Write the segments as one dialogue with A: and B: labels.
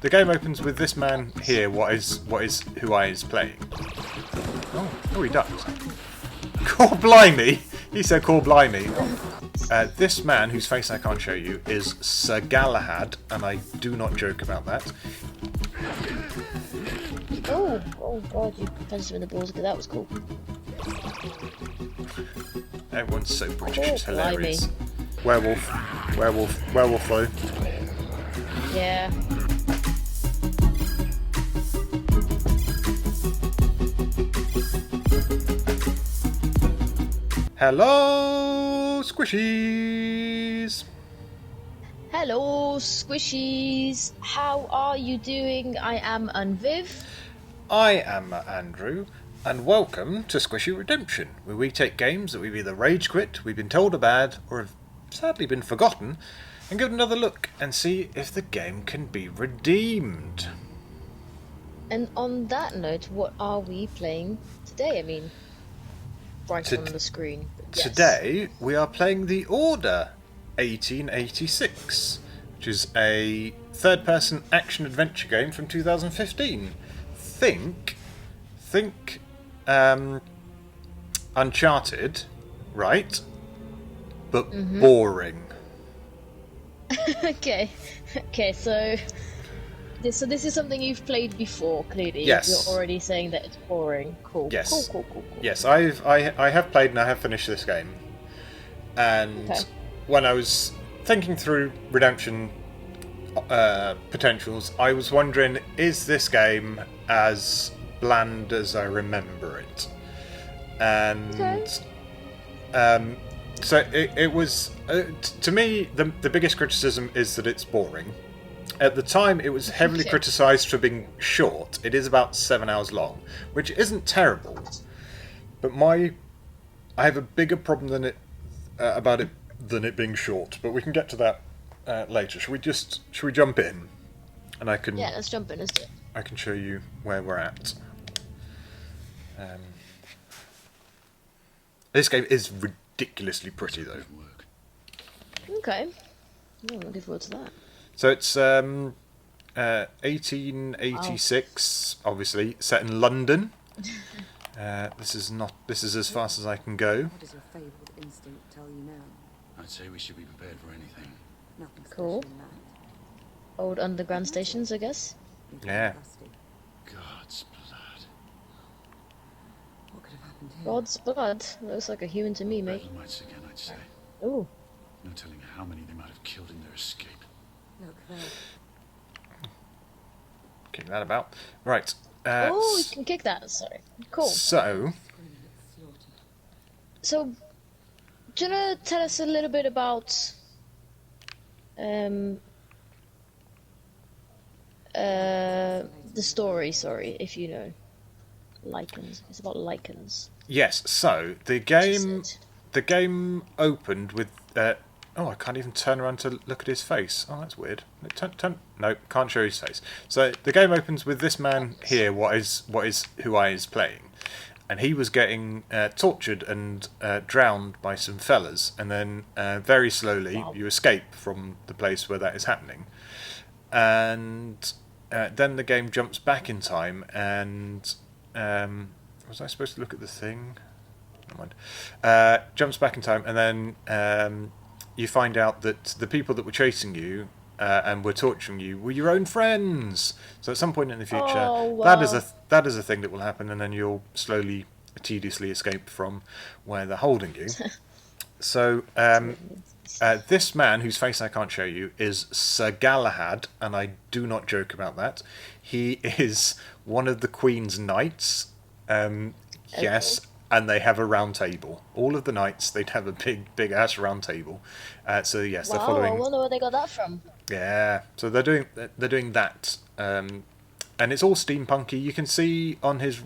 A: the game opens with this man here. What is who I is playing? Oh, he ducked. Call blimey! He said call blimey. This man, whose face I can't show you, is Sir Galahad, and I do not joke about that.
B: Oh god, you punched him in the balls. Okay, that was cool.
A: Everyone's so British, it's
B: Oh,
A: hilarious. Werewolf though.
B: Yeah.
A: Hello, squishies!
B: Hello, squishies. How are you doing? I am Unviv.
A: I am Andrew, and welcome to Squishy Redemption, where we take games that we've either rage quit, we've been told are bad, or have sadly been forgotten, and give it another look and see if the game can be redeemed.
B: And on that note, what are we playing today? I mean, right on the screen. Yes.
A: Today we are playing The Order 1886, which is a third-person action-adventure game from 2015. Think Uncharted, right? But boring.
B: Okay, so this is something you've played before, clearly.
A: Yes.
B: You're already saying that it's boring. Cool.
A: Yes.
B: Cool.
A: Yes, I have played and I have finished this game. And when I was thinking through Redemption potentials, I was wondering, is this game as bland as I remember it? And so it was to me the biggest criticism is that it's boring. At the time it was heavily criticised for being short. It is about 7 hours long, which isn't terrible, but I have a bigger problem than it being short, but we can get to that later. Should we jump in? And I can
B: let's jump in. Let's do it.
A: I can show you where we're at. This game is ridiculously pretty, though.
B: Okay. I'm looking forward to that.
A: So it's 1886, obviously set in London. This is as fast as I can go.
C: What does your fabled instinct tell you now?
D: I'd say we should be prepared for anything.
C: Nothing
B: Cool.
C: special in that.
B: Old underground stations, I guess.
C: Even
A: Yeah.
C: rusty.
D: God's blood.
C: What could have happened here?
B: God's blood. Looks like a human to me, mate.
D: Bedlamites again, I'd say.
B: Ooh.
D: No telling how many they might have killed in their escape.
C: Look there.
A: Kick that about. Right.
B: Oh, you can kick that. Sorry. Cool.
A: So,
B: So, do you want to tell us a little bit about the story? Sorry, if you know. Lichens. It's about lichens.
A: yes. So the game opened with. Oh, I can't even turn around to look at his face. Oh, that's weird. No, can't show his face. So the game opens with this man here. What is who I is playing, and he was getting tortured and drowned by some fellas, and then very slowly you escape from the place where that is happening, and then the game jumps back in time, and was I supposed to look at the thing? Never mind. Jumps back in time, and then you find out that the people that were chasing you and were torturing you were your own friends. So at some point in the future,
B: Oh, wow.
A: that is a thing that will happen, and then you'll slowly, tediously escape from where they're holding you. So this man, whose face I can't show you, is Sir Galahad, and I do not joke about that. He is one of the Queen's knights. Yes. And they have a round table. All of the knights, they'd have a big ass round table. So yes, they're
B: Wow, I
A: following.
B: wonder where they got that from.
A: Yeah, so they're doing that, and it's all steampunky. You can see on his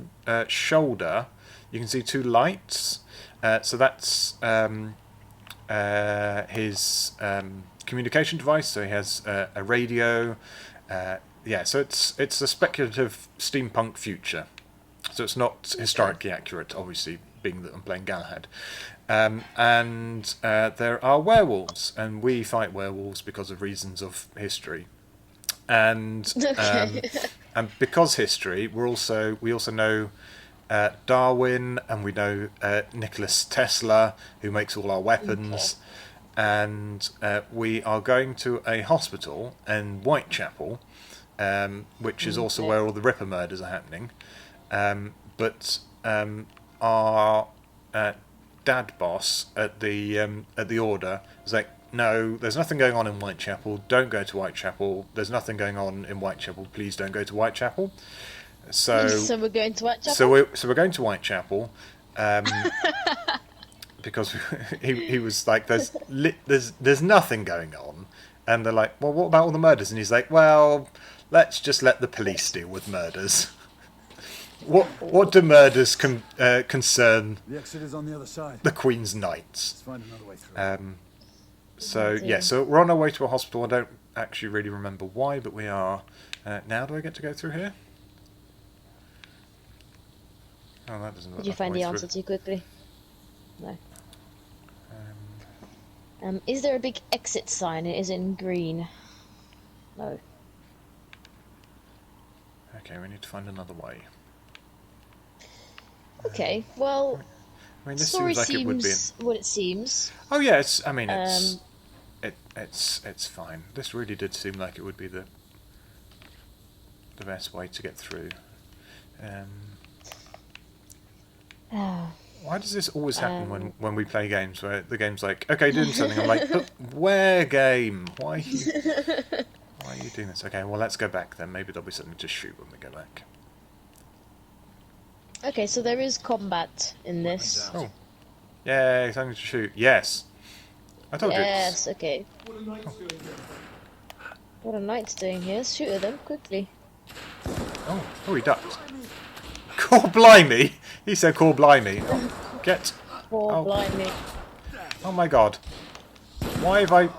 A: shoulder, you can see two lights. So that's his communication device. So he has a radio. Yeah, so it's a speculative steampunk future. So it's not historically accurate, obviously, being that I'm playing Galahad. And there are werewolves, and we fight werewolves because of reasons of history. and
B: Okay.
A: and because history, we also know Darwin, and we know Nicholas Tesla, who makes all our weapons, and we are going to a hospital in Whitechapel, which is also where all the Ripper murders are happening. But our dad boss at the Order is like, no, there's nothing going on in Whitechapel. Don't go to Whitechapel. There's nothing going on in Whitechapel. Please don't go to Whitechapel. So
B: So we're going to Whitechapel.
A: we're going to Whitechapel, because he was like, there's nothing going on, and they're like, well, what about all the murders? And he's like, well, let's just let the police deal with murders. What do murders concern
E: The exit is on the other side.
A: the Queen's Knights?
E: Let's find another way through.
A: So yeah, so we're on our way to a hospital. I don't actually really remember why, but we are. Now do I get to go through here? Oh, that doesn't look
B: Did you
A: like
B: find
A: way
B: the
A: through.
B: answer too quickly? No. Is there a big exit sign? It is in green. No.
A: Okay, we need to find another way.
B: Okay, well,
A: I mean, this
B: story
A: seems like it would be.
B: seems what it seems.
A: Oh yeah, it's. I mean, it's fine. This really did seem like it would be the best way to get through. Why does this always happen when we play games where the game's like, okay, doing something? I'm like, but where, game? Why are you doing this? Okay, well, let's go back then. Maybe there'll be something to shoot when we go back.
B: Okay, so there is combat in this.
A: Oh, yay! Something to shoot. Yes, I told you.
B: Yes, okay. What a knight's doing here. Shoot at them quickly.
A: Oh, he ducked. Call blimey! He said, "Call blimey." Oh, get.
B: Poor
A: Oh.
B: blimey.
A: Oh my god. Why have I...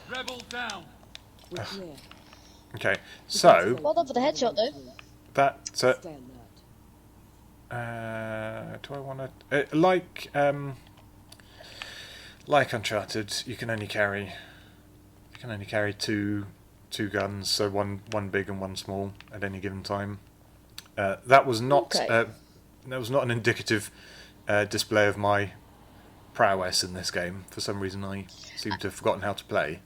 D: Rebel down.
C: We're clear.
A: Okay, so
B: Well done for the headshot, though.
A: that...
C: Stay alert.
A: do I want to... like Uncharted, you can only carry two guns, so one big and one small at any given time. That was not
B: Okay.
A: that was not an indicative display of my prowess in this game. For some reason, I seem to have forgotten how to play.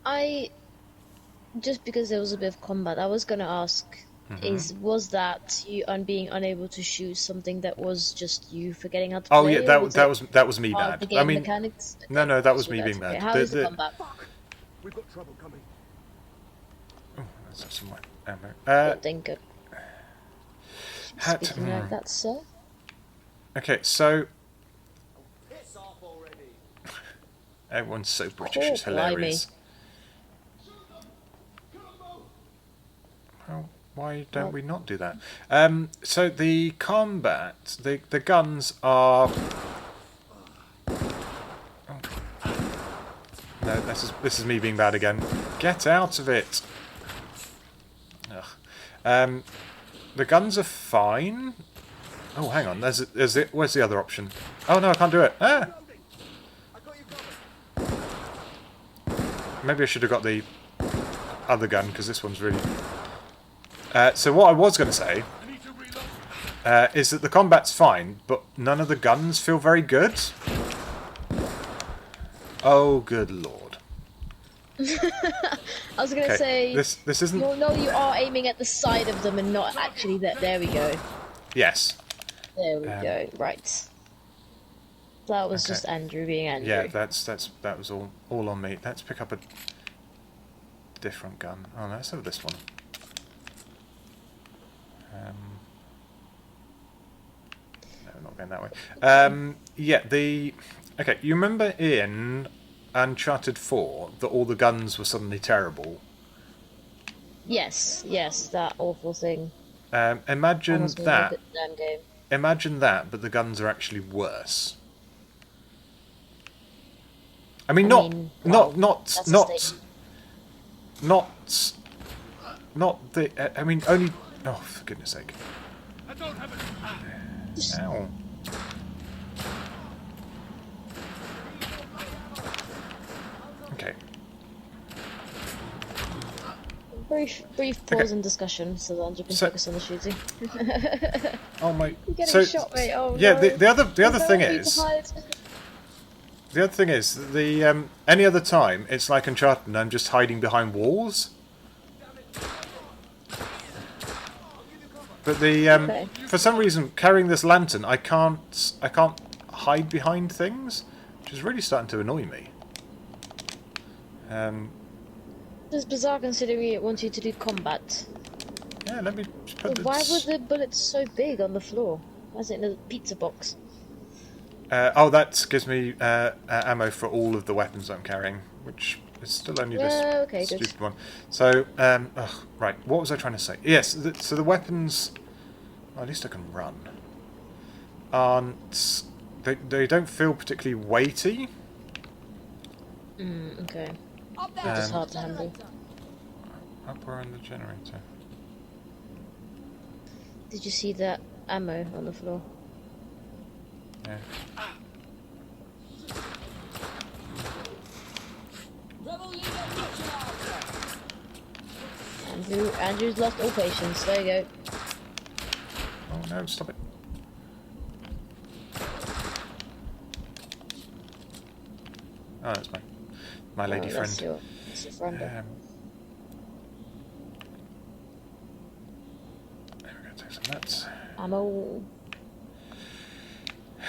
B: I just because there was a bit of combat, I was gonna ask: was that you being unable to shoot something that was just you forgetting how to
A: Oh
B: play?
A: yeah,
B: or
A: that was me
B: part of
A: bad.
B: the game
A: I mean,
B: mechanics?
A: no, that was
B: So
A: me
B: that's
A: being
B: okay.
A: bad.
B: How is the combat?
E: We've got trouble coming.
A: Oh, that's some more ammo.
B: Don't think of
A: Hat.
B: speaking like that, sir.
A: Okay, so
E: Piss off already.
A: everyone's so British, it's
B: Oh, blimey.
A: hilarious. Well, why don't we not do that? So the combat, the guns are. Oh. No, this is me being bad again. Get out of it. Ugh. The guns are fine. Oh, hang on. There's it. Where's the other option? Oh no, I can't do it. Ah.
E: I got you covered.
A: Maybe I should have got the other gun, because this one's really... so what I was going to say is that the combat's fine, but none of the guns feel very good. Oh, good lord.
B: I was gonna
A: Okay,
B: say
A: this isn't...
B: you are aiming at the side of them and not actually that. There we go.
A: Yes.
B: There we go. Right. That was
A: Okay.
B: just Andrew being Andrew.
A: Yeah, that was all on me. Let's pick up a different gun. Oh, let's have this one. No, not going that way. Yeah, okay, you remember in Uncharted 4 that all the guns were suddenly terrible?
B: Yes, that awful thing.
A: Imagine
B: Almost made me
A: that.
B: look at the damn game.
A: Imagine that, but the guns are actually worse. I mean, not
B: that's a statement.
A: not the. I mean, only. Oh, for goodness sake!
D: I don't have it.
A: Ow. Okay.
B: Brief pause in discussion so that Andrew can
A: So-
B: focus on the shooting.
A: Oh my.
B: You're getting shot, mate. Oh
A: yeah.
B: no.
A: The other
B: There's
A: thing
B: nowhere for you to
A: is.
B: hide.
A: The other thing is, the any other time, it's like Uncharted and I'm just hiding behind walls. But the
B: Okay.
A: for some reason, carrying this lantern, I can't hide behind things, which is really starting to annoy me.
B: It's bizarre considering it wants you to do combat.
A: Yeah, let me just put
B: Why
A: this.
B: were the bullets so big on the floor? Why is it in a pizza box?
A: Oh, that gives me ammo for all of the weapons I'm carrying, which is still only this
B: Okay, good.
A: stupid one. So, right, what was I trying to say? Yes, so the weapons, well, at least I can run, aren't, they don't feel particularly weighty.
B: Okay.
C: Up there.
B: Just hard to handle.
A: Up or in the generator?
B: Did you see that ammo on the floor?
A: Yeah.
B: Andrew's lost all patience. There you go.
A: Oh no, stop it. Oh, that's my lady friend.
B: That's your friend.
A: There we go, take some of that.
B: Ammo.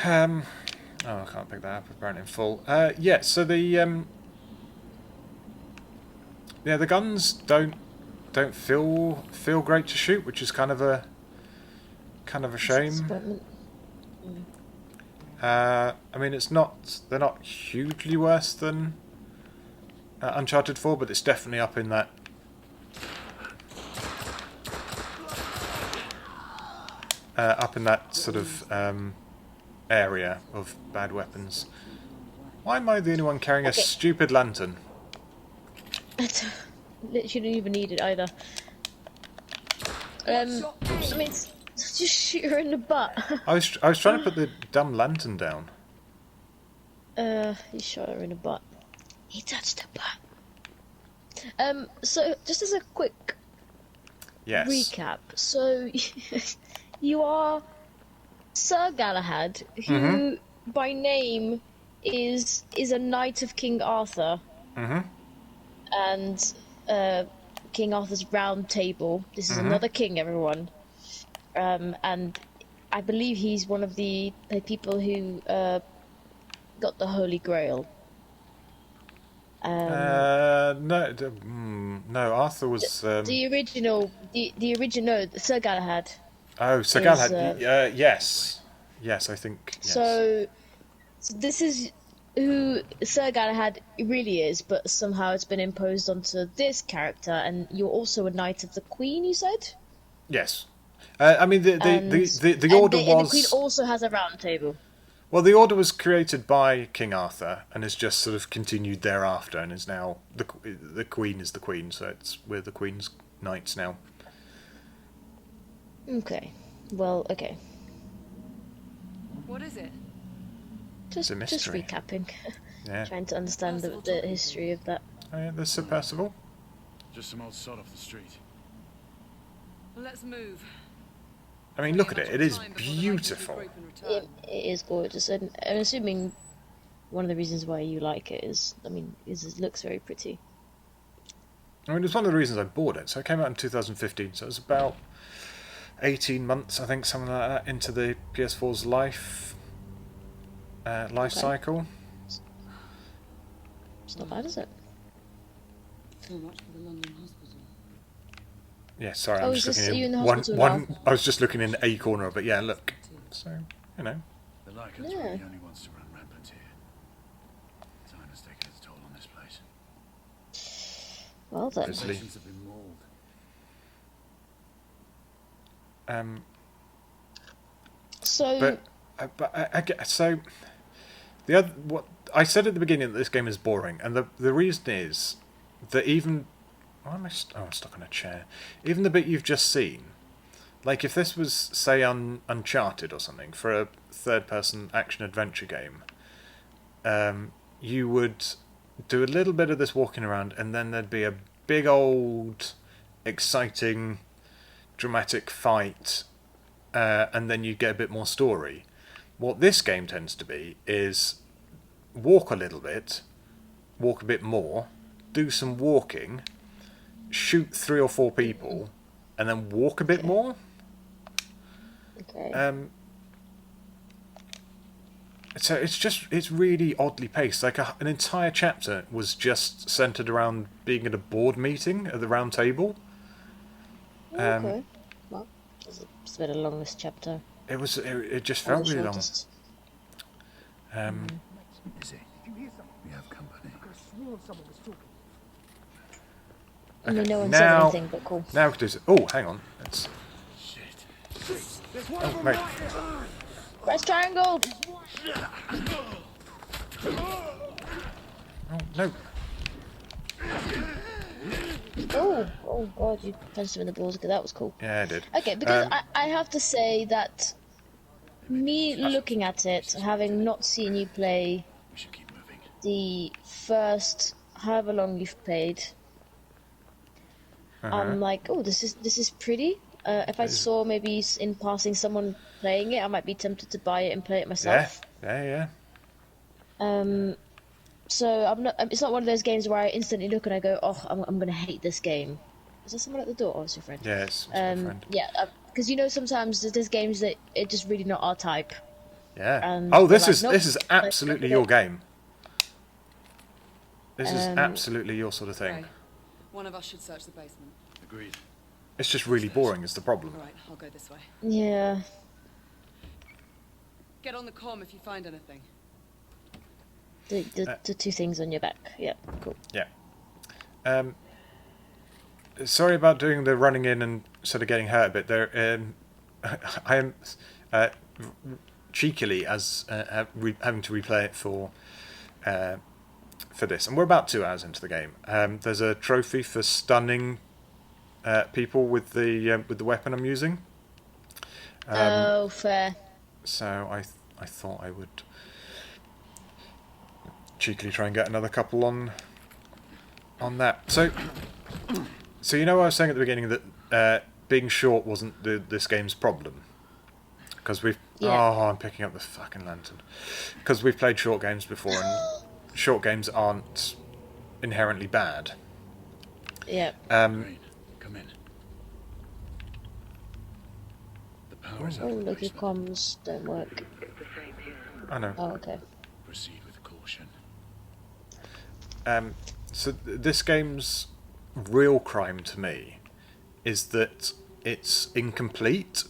A: Oh, I can't pick that up apparently in full. Yeah, so the yeah, the guns don't feel great to shoot, which is kind of a shame.
B: Disappointment.
A: I mean, they're not hugely worse than Uncharted 4, but it's definitely up in that. Up in that sort of area of bad weapons. Why am I the only one carrying a
B: Okay.
A: stupid lantern?
B: Literally didn't even need it either. I mean, just shoot her in the butt.
A: I was trying to put the dumb lantern down.
B: He shot her in the butt. He touched the butt. So just as a quick
A: Yes.
B: recap, so you are Sir Galahad, who
A: Mm-hmm.
B: by name is a knight of King Arthur, and King Arthur's Round Table. This is another king, everyone, and I believe he's one of the people who got the Holy Grail.
A: No, Arthur was.
B: The original Sir Galahad.
A: Oh, Sir
B: is,
A: Galahad. Yes, I think. Yes.
B: So this is who Sir Galahad really is, but somehow it's been imposed onto this character, and you're also a knight of the Queen. You said.
A: Yes. I mean, the order
B: and
A: was.
B: the Queen also has a round table.
A: Well, the order was created by King Arthur and has just sort of continued thereafter, and is now the Queen is the Queen, so we're the Queen's knights now.
B: Okay. Well, okay.
C: What is it?
B: Just
A: a mystery.
B: recapping,
A: Yeah.
B: trying to understand the history of that.
A: Oh, yeah, there's Sir Percival.
D: Just some old sod off the street.
C: Let's move.
A: I mean, look at it. It is beautiful.
B: It is gorgeous, and I'm assuming one of the reasons why you like it is, it looks very pretty.
A: I mean, it's one of the reasons I bought it. So it came out in 2015, so it was about 18 months, I think, something like that, into the PS4's life cycle.
B: It's not bad, is it?
C: So much for the London hospital.
A: Yeah, sorry,
B: Oh,
A: I'm
B: is
A: just
B: this
A: looking
B: you in the
A: in
B: hospital
A: one. I was just looking in a corner of it. Yeah, look. So you know,
D: The Lycans
B: Yeah.
D: were the only ones to run rampant here. Time has taken its toll on this place.
B: Well then.
A: Grizzly.
D: Patients have been mauled.
B: So
A: I get so the other what I said at the beginning that this game is boring, and the reason is that even I'm stuck on a chair. Even the bit you've just seen, like if this was say Uncharted or something for a third-person action adventure game, you would do a little bit of this walking around, and then there'd be a big old, exciting, dramatic fight, and then you get a bit more story. What this game tends to be is walk a little bit, walk a bit more, do some walking, shoot 3 or 4 people, and then walk a bit more.
B: Okay.
A: So it's really oddly paced. Like an entire chapter was just centered around being at a board meeting at the round table.
B: Okay. Well, it's been a long this chapter.
A: It just felt really long.
D: Izzy, we have company.
E: I could have sworn someone was talking.
B: I mean, no one
A: now-
B: said anything, but cool.
A: Now we can do so. Oh, hang on. Let's,
D: Shit.
E: There's one
A: oh,
E: of them
A: mate.
E: right here.
B: Press triangle!
A: Oh, no.
B: Oh god, you punched him in the balls. Okay, that was cool.
A: Yeah, I did.
B: Okay, because
A: Um,
B: I have to say that me looking at it, having not seen you play
D: We should keep moving.
B: the first however long you've played, I'm like, oh, this is pretty. If I saw maybe in passing someone playing it, I might be tempted to buy it and play it
A: Yeah,
B: myself.
A: yeah.
B: So I'm not. It's not one of those games where I instantly look and I go, oh, I'm gonna hate this game. Is there someone at the door? Oh, it's your friend.
A: Yeah, it's my friend.
B: Yeah, because sometimes there's games that it's just really not our type.
A: Yeah.
B: and
A: Oh,
B: they're
A: this
B: like,
A: is
B: nope,
A: this is absolutely your game. This is
B: Um,
A: absolutely your sort of thing.
C: Right. One of us should search the basement.
D: Agreed.
A: It's just really boring. Is the problem.
C: All right, I'll go this way.
B: Yeah.
C: Get on the comm if you find anything.
B: The 2 things on your back. Yeah, cool.
A: Yeah. Sorry about doing the running in and sort of getting hurt a bit there. I am cheekily as having to replay it for this, and we're about 2 hours into the game. There's a trophy for stunning people with the weapon I'm using.
B: Oh, fair.
A: So I thought I would cheekily try and get another couple on that. So you know what I was saying at the beginning that being short wasn't this game's problem, because we've I'm picking up the fucking lantern, because we've played short games before, and short games aren't inherently bad.
B: Yeah.
D: Rain, come in. The power is
B: Oh,
D: out of the
B: look, your
D: basement.
B: comms don't work.
A: I know.
B: Oh, okay.
D: Proceed with caution.
A: So this game's real crime to me is that it's incomplete.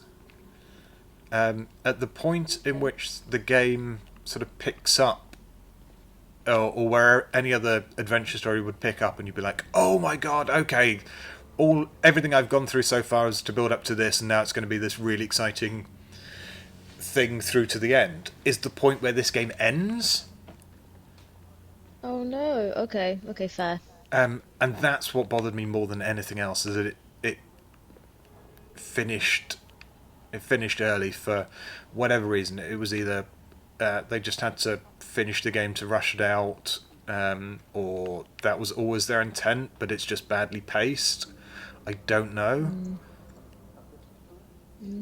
A: At the point in which the game sort of picks up, or where any other adventure story would pick up, and you'd be like, "Oh my god, okay, everything I've gone through so far is to build up to this, and now it's going to be this really exciting thing through to the end," is the point where this game ends.
B: Oh no. Okay. Okay. Fair.
A: And that's what bothered me more than anything else, is that it finished early for whatever reason. It was either they just had to finish the game to rush it out, or that was always their intent, but it's just badly paced. I don't know.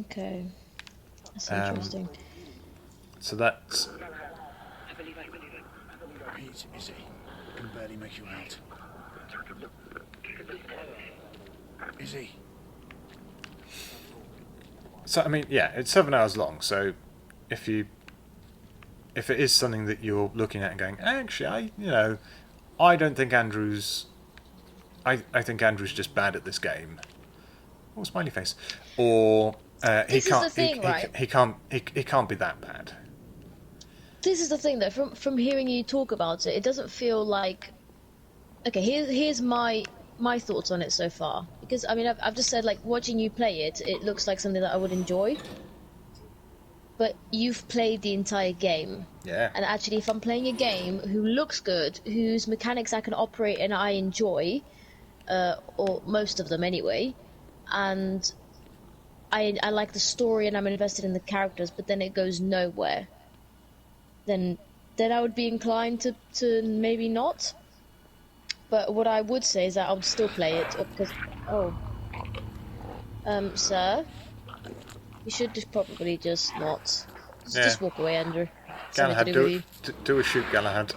B: Okay. That's interesting.
A: So that's
D: Pete, Izzy, I can barely make you out. Izzy,
A: so. I mean, yeah, it's 7 hours long. So if it is something that you're looking at and going, actually, I don't think Andrew's. I think Andrew's just bad at this game. Oh, smiley face. Or he
B: This is
A: can't.
B: the thing, right?
A: He can't be that bad.
B: This is the thing, though. From hearing you talk about it, it doesn't feel like. Okay, here's my thoughts on it so far. Because I mean, I've just said, like, watching you play it, it looks like something that I would enjoy. But you've played the entire game.
A: Yeah.
B: And actually, if I'm playing a game who looks good, whose mechanics I can operate and I enjoy, or most of them anyway, and I like the story and I'm invested in the characters, but then it goes nowhere, then I would be inclined to maybe not. But what I would say is that I would still play it because sir, you should just probably just not. Just walk away, Andrew. Something to
A: Galahad,
B: do with you.
A: do a shoot, Galahad.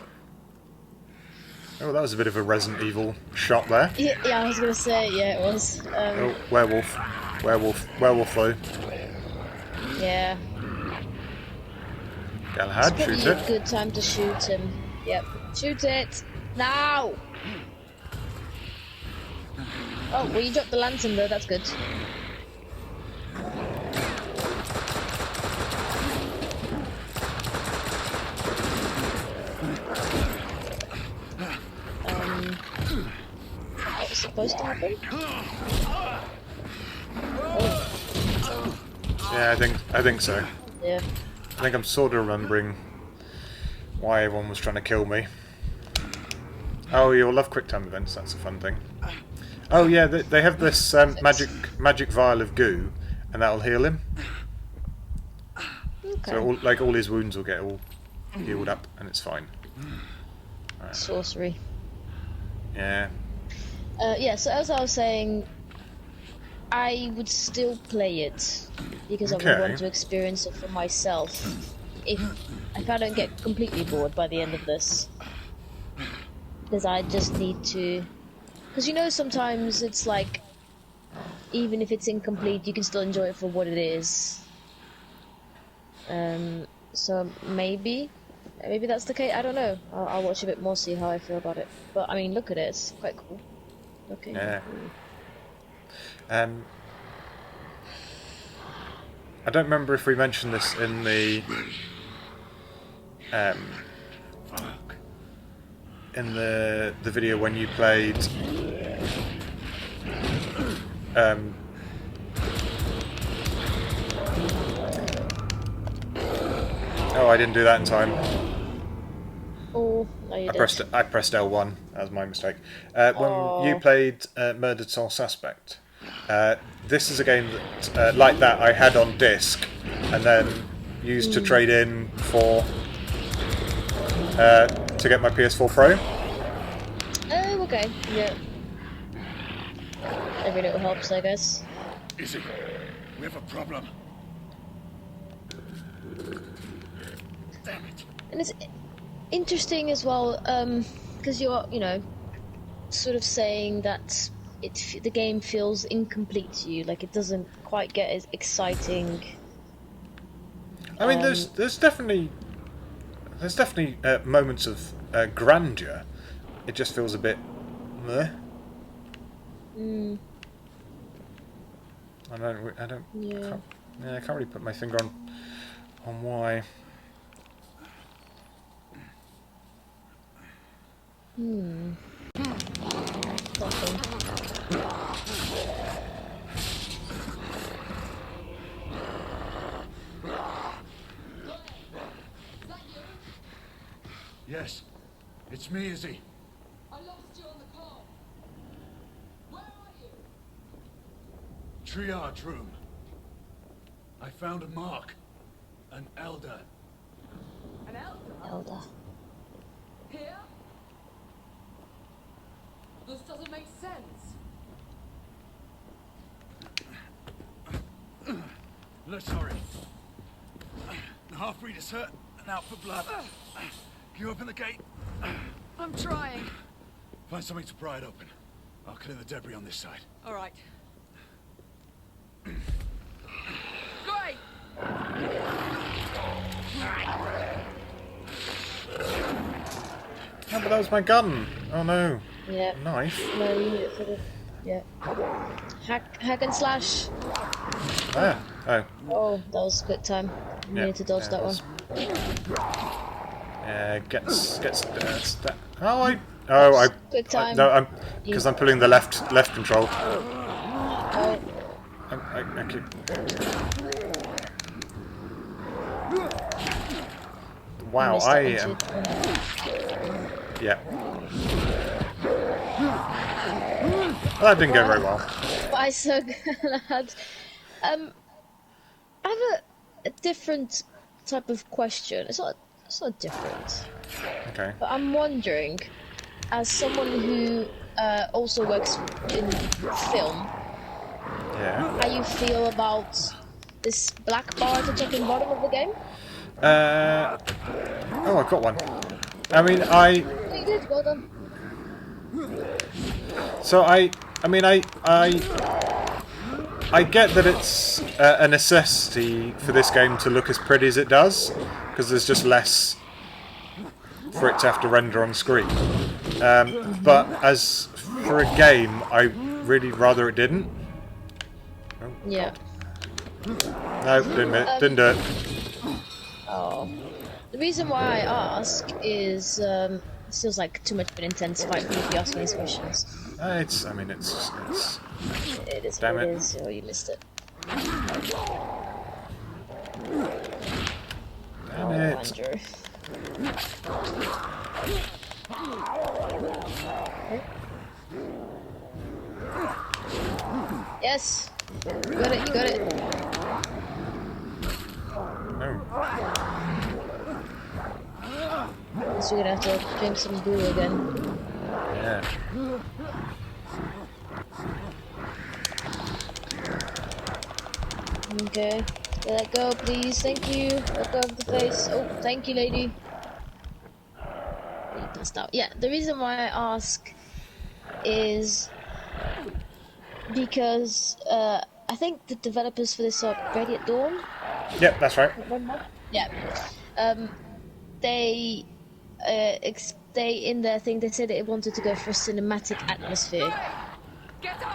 A: Oh, that was a bit of a Resident Evil shot there.
B: Yeah, I was gonna say, yeah, it was.
A: Oh, werewolf. Werewolf though.
B: Yeah.
A: Galahad,
B: It's
A: shoot
B: probably
A: it.
B: a good time to shoot him. Yep. Shoot it! Now! Oh, well, you dropped the lantern though, that's good. What's supposed to happen?
A: Yeah, I think so.
B: Yeah.
A: I think I'm sort of remembering why everyone was trying to kill me. Oh, you'll love quick time events. That's a fun thing. Oh yeah, they have this magic vial of goo, and that'll heal him.
B: Okay.
A: So all his wounds will get all healed up, and it's fine.
B: Sorcery.
A: Yeah.
B: Yeah, so as I was saying, I would still play it because I would
A: Okay.
B: want to experience it for myself. If I don't get completely bored by the end of this, because I just need to. Because you know, sometimes it's like, even if it's incomplete, you can still enjoy it for what it is. So maybe that's the case. I don't know. I'll watch a bit more, see how I feel about it. But I mean, look at it; it's quite cool. Okay.
A: Yeah. I don't remember if we mentioned this in the video when you played oh, I didn't do that in time.
B: Oh, no, you didn't.
A: I pressed L1. That was my mistake. When you played Murdered Soul Suspect, this is a game that, like that, I had on disc and then used to trade in for to get my PS4 Pro.
B: Oh, okay. Yeah. Every little helps, I guess.
D: Izzy, we have a problem. Damn it.
B: And it's interesting as well, because you're, sort of saying that the game feels incomplete to you, like it doesn't quite get as exciting.
A: I mean, there's definitely moments of grandeur. It just feels a bit meh. I don't.
B: Yeah.
A: I can't really put my finger on why.
D: Yes, it's me, Izzy.
C: I lost you on the call. Where are you?
D: Triage room. I found a mark. An elder.
C: An elder?
B: Elder.
C: Here? This doesn't make sense.
D: Let's hurry. The half-breed is hurt and out for blood. Can you open the gate?
C: I'm trying.
D: Find something to pry it open. I'll clear the debris on this side.
C: All right. Great!
A: Oh, but that was my gun. Oh no.
B: Yeah.
A: Knife.
B: No, you need it for the. Yeah. Hack and slash.
A: Ah. Oh.
B: Oh, that was quick time. You
A: Yeah,
B: needed to dodge
A: yeah,
B: that
A: it
B: one.
A: was. Gets. I.
B: Quick time.
A: No, because I'm pulling the left control.
B: Oh,
A: I keep. Wow,
B: missed
A: I
B: that
A: am.
B: one too.
A: Yeah. Well, that didn't go very well.
B: But I so glad. I have a different type of question. It's not different.
A: Okay.
B: But I'm wondering, as someone who also works in film,
A: Yeah.
B: how you feel about this black bar at the top and bottom of the game?
A: Oh, I got one. I mean, I
B: Oh, you did. Well done.
A: So I get that it's a necessity for this game to look as pretty as it does, because there's just less for it to have to render on screen. But as for a game, I really rather it didn't. Oh,
B: Yeah.
A: no, didn't do it.
B: Oh. The reason why I ask is it feels like too much of an intense fight for me to be asking these questions.
A: It's
B: It is
A: Damn
B: what it
A: it.
B: is. Oh, you missed it.
A: damn it.
B: Andrew. Yes. You got it. You got it.
A: No.
B: Guess we're gonna have to drink some goo again.
A: Yeah.
B: Okay. Let go, please. Thank you. Let go of the face. Oh, thank you, lady. You passed out. Yeah, the reason why I ask is because I think the developers for this are Ready at Dawn.
A: Yep, that's right.
B: Yeah. They they in their thing they said they wanted to go for a cinematic atmosphere.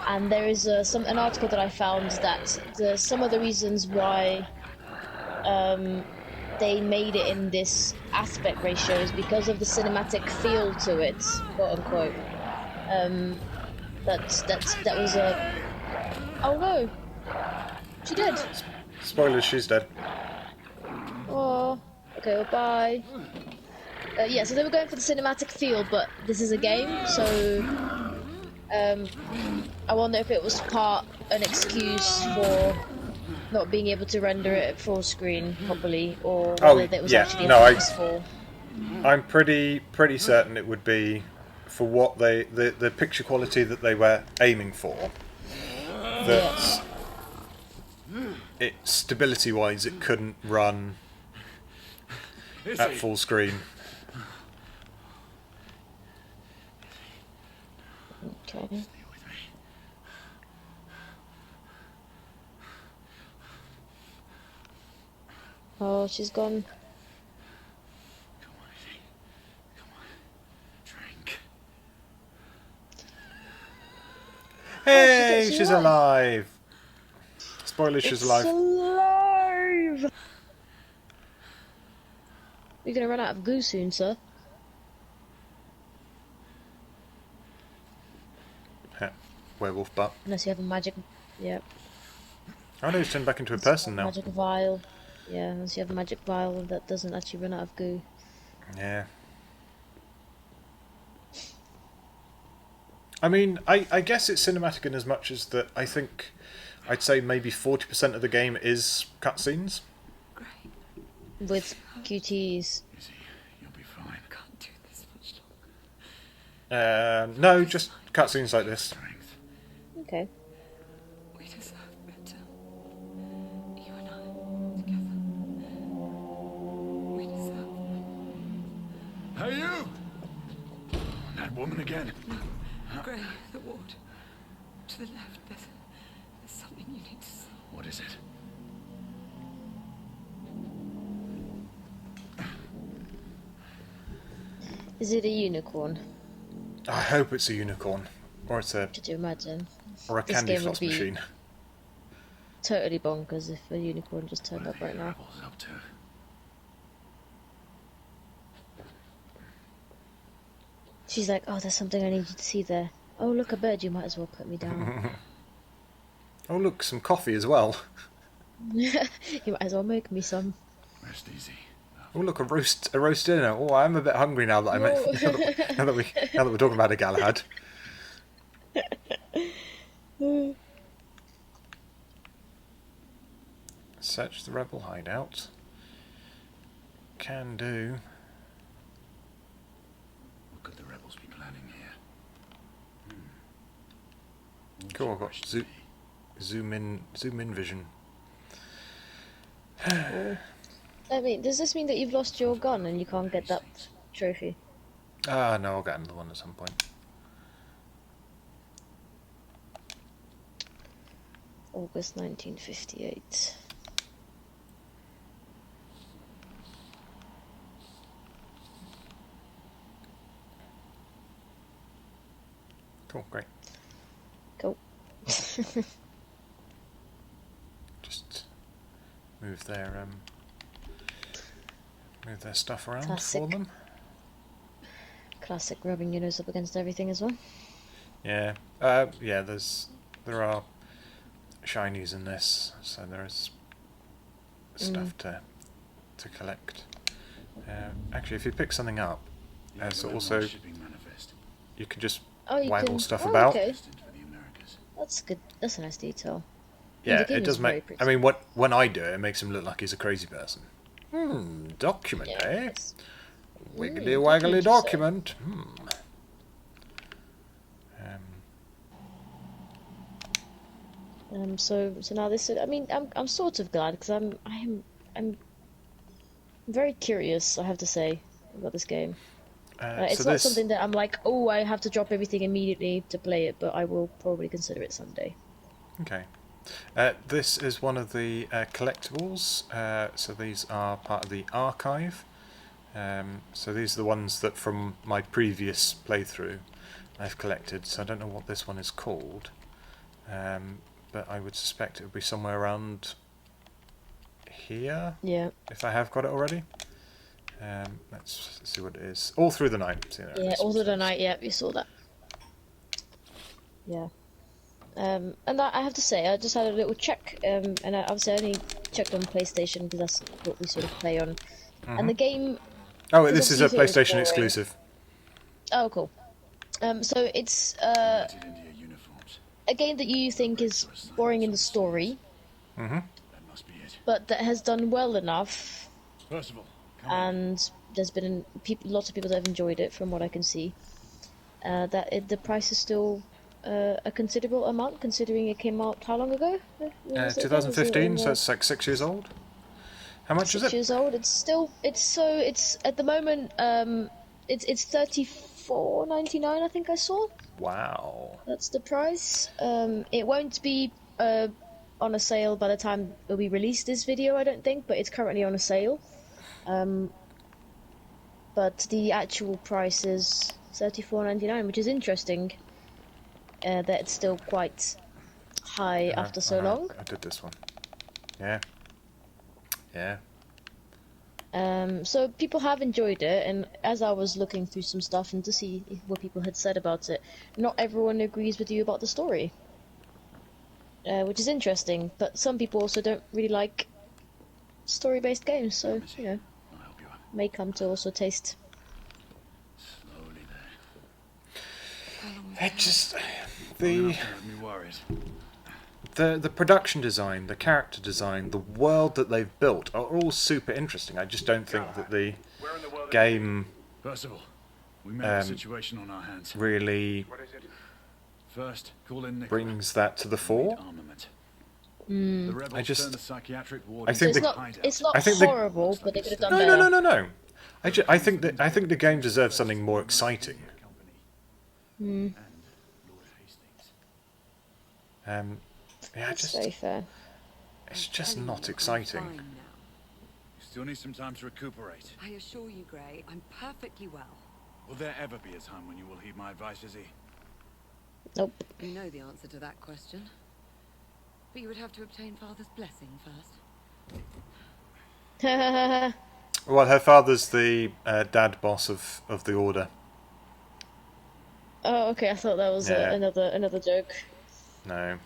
B: And there is an article that I found that some of the reasons why they made it in this aspect ratio is because of the cinematic feel to it, quote unquote. That was a. Oh no, she did.
A: Spoilers, she's dead.
B: Oh, okay, well, bye. Yeah, so they were going for the cinematic feel, but this is a game, so I wonder if it was an excuse for not being able to render it at full screen properly, or
A: Oh,
B: whether it was
A: yeah,
B: actually
A: no,
B: purposeful.
A: I'm pretty certain it would be for what the picture quality that they were aiming for. That it stability wise it couldn't run at full screen.
B: Okay. Oh, she's gone.
D: Come on, Izzy. Come on. Drink.
A: Hey,
B: she's
A: she's alive. Spoilers, she's alive.
B: alive! You're gonna run out of goo soon, sir.
A: Heh, werewolf butt.
B: Unless you have a magic. Yep.
A: Oh no, he's turned back into a person now.
B: Magic vial. Yeah, unless you have a magic vial that doesn't actually run out of goo.
A: Yeah. I mean, I guess it's cinematic in as much as that I think I'd say maybe 40% of the game is cutscenes.
B: With QTs.
D: Izzy, you'll be fine. Can't do this much longer.
A: No, just cutscenes like this.
D: Strength.
B: Okay.
C: We deserve better. You and I together. We deserve.
D: Hey, you! That woman again.
C: Grey, the ward. To the left, there's something you need to see.
D: What is it?
B: Is it a unicorn?
A: I hope it's a unicorn, or it's a
B: Could you imagine?
A: or a
B: This
A: candy
B: game would
A: floss
B: be-
A: machine.
B: Totally bonkers if a unicorn just turned up right now.
D: Rebels up to.
B: She's like, oh, there's something I need you to see there. Oh, look, a bird, you might as well put me down.
A: Oh look, some coffee as well.
B: You might as well make me some.
D: Rest easy.
A: Oh look, a roast dinner. Oh, I'm a bit hungry now that I
B: Whoa.
A: now that we're talking about a Galahad. Search the rebel hideout. Can do.
D: What could the rebels be planning?
A: Cool, I've got zoom in vision.
B: I mean, does this mean that you've lost your gun and you can't get that trophy?
A: Ah, no, I'll get another one at some point.
B: August 1958.
A: Cool, great.
B: Cool.
A: Just move their stuff around
B: Classic.
A: for them.
B: Classic rubbing your nose up against everything as well.
A: Yeah, yeah. There are shinies in this, so there is stuff to collect. Actually, if you pick something up, so also you can just
B: Oh, you
A: waggle
B: can.
A: stuff
B: Oh,
A: about.
B: okay. That's good. That's a nice detail.
A: Yeah,
B: the game
A: it does
B: is very
A: make.
B: pretty.
A: I mean, when I do it, it makes him look like he's a crazy person. Document,
B: Yeah,
A: eh?
B: it's-
A: Wiggly waggly
B: document,
A: document.
B: So now this. I mean, I'm sort of glad because I'm very curious. I have to say about this game. It's
A: So
B: not
A: this,
B: something that I'm like, oh, I have to drop everything immediately to play it, but I will probably consider it someday.
A: okay. This is one of the collectibles. So these are part of the archive. So these are the ones that from my previous playthrough I've collected. So I don't know what this one is called, but I would suspect it would be somewhere around here,
B: Yeah.
A: if I have got it already. Let's see what it is. All Through the Night. See, there it
B: Yeah,
A: is.
B: All Through the Night, yeah, you saw that. Yeah. And I have to say, I just had a little check, and I obviously only checked on PlayStation because that's what we sort of play on. And the game...
A: Oh,
B: Because
A: this is a
B: obviously it's
A: PlayStation
B: boring.
A: exclusive.
B: Oh, cool. So it's a game that you think is boring in the story,
D: That must be it.
B: but that has done well enough,
D: Percival, come on.
B: and there's been lots of people that have enjoyed it, from what I can see. The price is still a considerable amount, considering it came out how long ago? When was it?
A: 2015,
B: Was it
A: so it's like 6 years old. How much is
B: 6
A: it?
B: years old. It's at the moment it's $34.99. I think I saw.
A: Wow.
B: That's the price. It won't be on a sale by the time we release this video, I don't think, but it's currently on a sale. But the actual price is $34.99, which is interesting. That it's still quite high after so long.
A: I did this one. Yeah. Yeah.
B: So people have enjoyed it, and as I was looking through some stuff and to see what people had said about it, not everyone agrees with you about the story, which is interesting. But some people also don't really like story-based games, so you know,
D: I'll help you up.
B: may come to also taste.
D: Slowly there.
C: How long was
A: It
C: that?
A: just
D: Long
A: the
D: enough to have me worried.
A: the production design, the character design, the world that they've built are all super interesting. I just don't think that the
E: Where in the world
A: game
D: Percival, we may have a situation on our hands.
A: really
E: What is it?
D: First, call in Nicola.
A: brings that to the fore.
D: Armament. The rebels
A: I just-
D: turn the psychiatric ward
A: I
D: into
A: think
B: It's
A: the-
D: a
B: not.
D: hideout.
B: It's not
A: I think the-
B: horrible, but they could have done
A: No,
B: better.
A: no, no, no, no. I think the game deserves something more exciting.
D: Company. And Lord Hastings.
A: Yeah,
B: That's very fair.
A: it's just
C: Telling
A: not
C: you, I'm
A: exciting.
C: fine now.
D: You still need some time to recuperate.
C: I assure you, Grey, I'm perfectly well.
D: Will there ever be a time when you will heed my advice, Izzy?
B: Nope.
C: You know the answer to that question. But you would have to obtain Father's blessing first.
A: Well, her father's the dad boss of the Order.
B: Oh, okay. I thought that was
A: Yeah.
B: another joke.
A: No.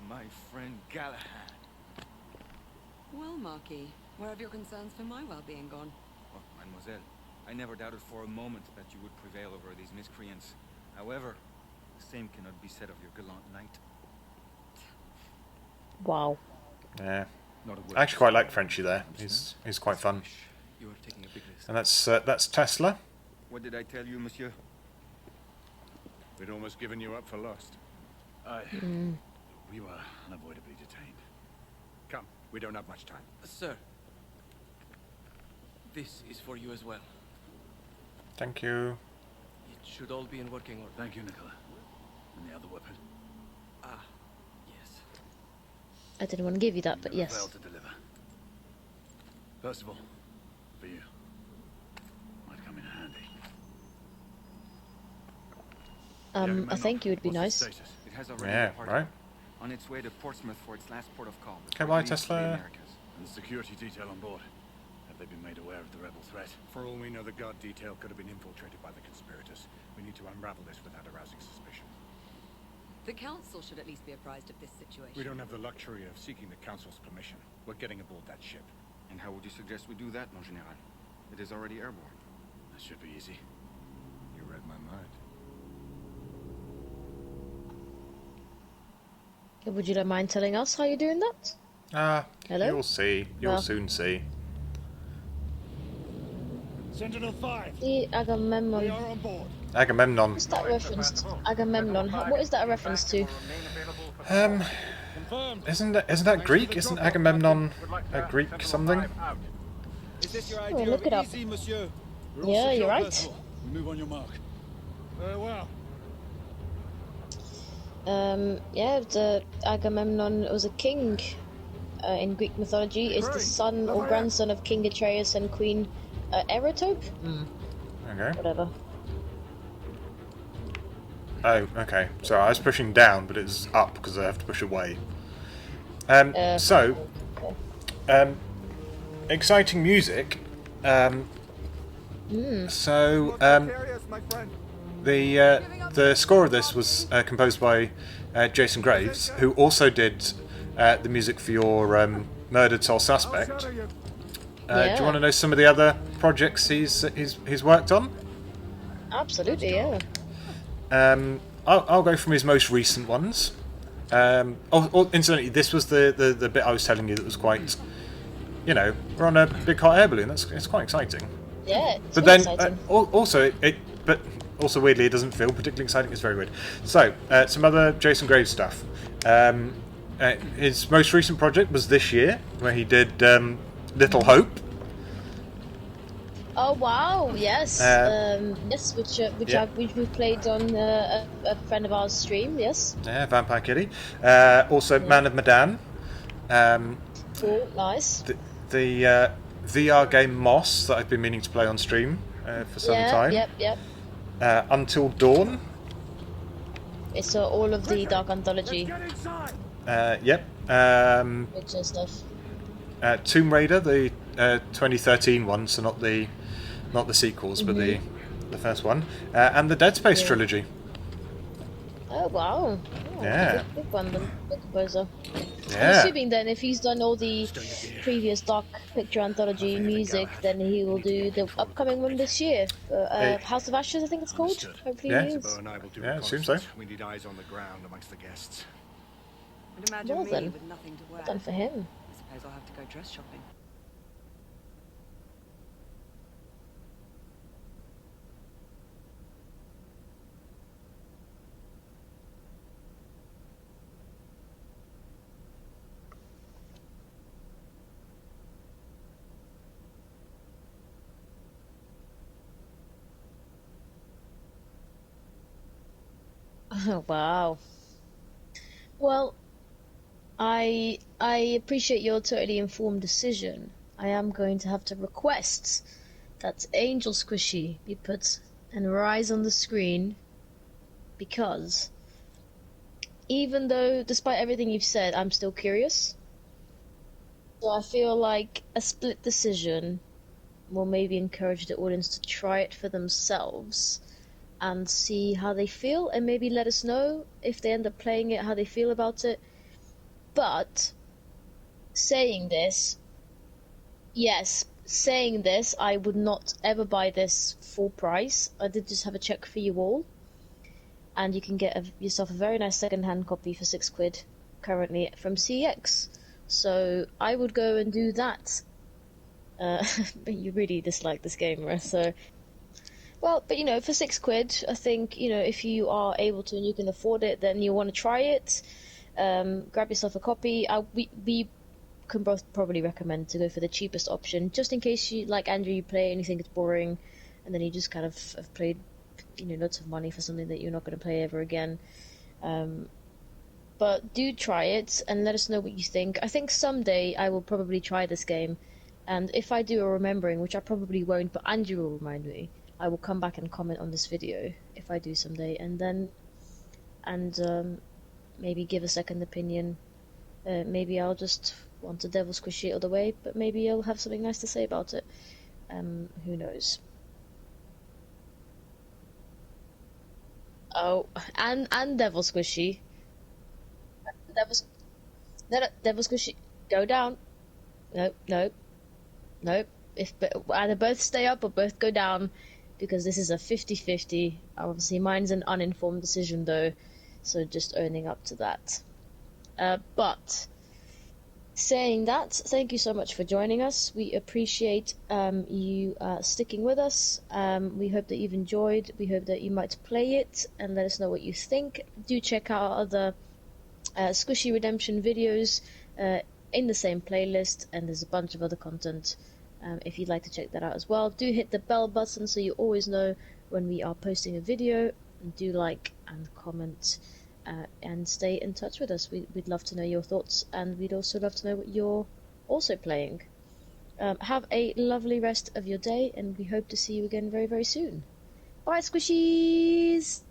F: My friend Galahad.
C: Well, Marquis, where have your concerns for my well-being gone?
F: Oh, mademoiselle, I never doubted for a moment that you would prevail over these miscreants. However, the same cannot be said of your gallant knight.
B: Wow.
A: Yeah.
F: Not a word.
A: I actually quite like Frenchie there. He's quite fun.
F: You are taking a big risk.
A: And that's Tesla.
F: What did I tell you, monsieur?
E: We'd almost given you up for lost.
D: We were unavoidably detained. Come, we don't have much time.
G: Sir, this is for you as well.
A: Thank you.
G: It should all be in working order.
D: Thank you, Nicola. And the other weapon?
G: Ah, yes.
B: I didn't want to give you that, but
D: You
B: yes.
D: failed to deliver. First of all, for you. Might come in handy.
B: I think you would be
D: What's
B: nice.
D: its status?
F: It has already
A: Yeah,
F: departed.
A: right.
F: On its way to Portsmouth for its last port of call.
A: Okay,
F: before
A: bye,
F: it leaves for the
A: Tesla.
F: Americas.
D: And the security detail on board? Have they been made aware of the rebel threat? For all we know, the guard detail could have been infiltrated by the conspirators. We need to unravel this without arousing suspicion.
H: The council should at least be apprised of this situation.
D: We don't have the luxury of seeking the council's permission. We're getting aboard that ship.
F: And how would you suggest we do that, Mon Général? It is already airborne.
D: That should be easy. You read my mind.
B: Would you mind telling us how you're doing that? Hello?
A: You'll see. You'll
B: Well.
A: soon see.
D: Sentinel 5,
B: The
D: we
B: Agamemnon.
D: are on board.
A: Agamemnon.
B: What's that reference to? Agamemnon. What is that a reference to?
D: Confirmed.
A: Isn't that Greek? Isn't Agamemnon a Greek something?
D: Is this your
B: Oh,
D: idea
B: look
D: of
B: it up.
D: easy, monsieur? We're all
B: Yeah,
D: secure
B: you're right.
D: personnel. We move on your mark. Very well.
B: Yeah, the Agamemnon was a king in Greek mythology. Is the son or grandson of King Atreus and Queen Erotope?
A: Okay.
B: Whatever.
A: Oh, okay. So I was pushing down, but it's up because I have to push away. So, exciting music. So,
E: Precarious, my friend.
A: the score of this was composed by Jason Graves, who also did the music for your Murdered Soul Suspect.
E: Shadow you.
A: Do you
B: Yeah.
A: want to know some of the other projects he's worked on?
B: Absolutely, yeah.
A: I'll go from his most recent ones. Incidentally, this was the bit I was telling you that was quite, we're on a big hot air balloon. It's quite exciting.
B: Yeah, it's
A: But
B: very
A: then
B: exciting.
A: also weirdly, it doesn't feel particularly exciting. It's very weird. So some other Jason Graves stuff. His most recent project was this year, where he did Little Hope.
B: Oh wow, yes, yes, which
A: yeah.
B: we played on a friend of ours' stream. Yes.
A: Yeah, Vampire Kitty. Also, Man of Medan.
B: Cool, nice.
A: The VR game Moss that I've been meaning to play on stream for some time.
B: Yep.
A: Until Dawn.
B: It's all of the Dark Anthology,
E: Get inside.
A: Yep.
B: Witcher stuff.
A: Tomb Raider, the 2013 one, so not the sequels, but the first one, and the Dead Space trilogy.
B: Oh wow. Oh,
A: Yeah.
B: Big one, then, big composer. I'm
A: Yeah.
B: assuming then if he's done all the previous Dark Picture Anthology music, then he will do the upcoming one this year. House of Ashes, I think it's called.
D: Understood.
B: Hopefully
A: Yeah.
B: he is.
D: Bo and I will do
A: Yeah, it seems so.
D: reconnaissance. We need eyes on the ground amongst the guests.
H: And imagine
B: Well
H: me
B: then,
H: with nothing to wear.
B: Done for him.
H: I suppose I'll have to go dress shopping.
B: Oh, wow. Well, I appreciate your totally informed decision. I am going to have to request that Angel Squishy be put and rise on the screen because even though, despite everything you've said, I'm still curious. So I feel like a split decision will maybe encourage the audience to try it for themselves and see how they feel, and maybe let us know if they end up playing it, how they feel about it. But saying this, I would not ever buy this full price. I did just have a check for you all, and you can get yourself a very nice second-hand copy for £6 currently from CX. So I would go and do that. But you really dislike this game, right? So Well, but for £6, I think if you are able to and you can afford it, then you want to try it. Grab yourself a copy. We can both probably recommend to go for the cheapest option, just in case you, like Andrew, you play and you think it's boring, and then you just kind of have paid lots of money for something that you're not going to play ever again. But do try it and let us know what you think. I think someday I will probably try this game, and if I do a remembering, which I probably won't, but Andrew will remind me, I will come back and comment on this video if I do someday, and maybe give a second opinion. Maybe I'll just want a Devil Squishy all the way, but maybe I'll have something nice to say about it. Who knows? Oh, and Devil Squishy. Devil Squishy, go down. Nope. If either both stay up or both go down, because this is a 50-50. Obviously, mine's an uninformed decision though, so just owning up to that. But saying that, thank you so much for joining us. We appreciate you sticking with us. We hope that you've enjoyed. We hope that you might play it and let us know what you think. Do check out our other Squishy Redemption videos in the same playlist, and there's a bunch of other content if you'd like to check that out as well. Do hit the bell button so you always know when we are posting a video, and do like and comment and stay in touch with us. We'd love to know your thoughts, and we'd also love to know what you're also playing. Have a lovely rest of your day, and we hope to see you again very, very soon. Bye, Squishies!